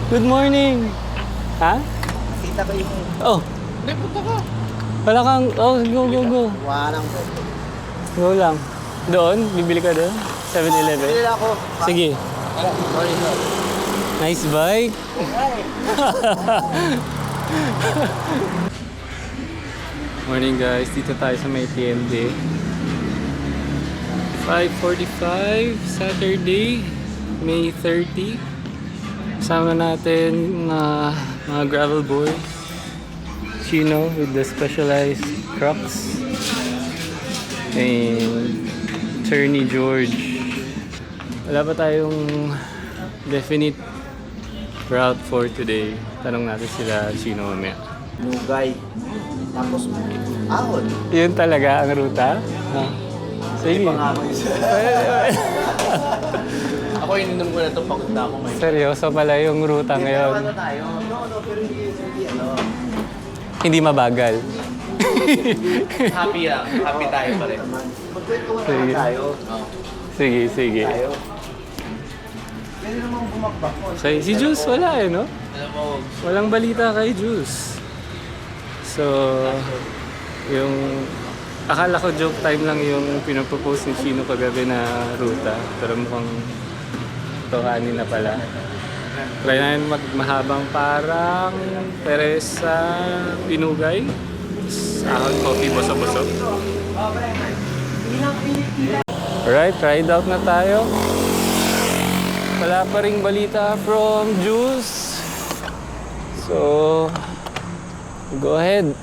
Good morning. Ha? Kita ko yung... Oh. Hindi, punta ka. Wala kang... Oh, go. Walang ko. Go lang. Doon? Bibili ka doon? 7-Eleven? Bili ako. Sige. Sorry, sir. Nice bike. Morning guys, dito tayo sa may TMD. 5:45 Saturday, May 30. Kasama natin mga gravel boys. Chino with the specialized Crocs. And Attorney George. Wala pa tayong definite route for today. Tanong natin sila Chino mamaya. Nugay. Tapos, ahon. Yun talaga ang ruta? Ha? Sige. Ako ininom ko na ito pagod na ako ngayon. Seryoso pala yung ruta ngayon. Ano tayo? No, pero hindi ano. Hindi mabagal. Happy lang. Happy tayo pa rin. Magkwentuhan Sige. naman tayo. Sige. Tayo. Pwede namang bumakbak ko. Si Jules wala eh, no? Alam mo, Walang balita kay Jules. So, yung... Akala ko joke time lang yung pinapropose ni Chino kagabi na ruta. Pero mukhang tokanin na pala. Try natin magmahabang parang Teresa Pinugay. Ahon coffee, boso-boso. Alright, ride out na tayo. Wala pa ring balita from Jules. So, go ahead.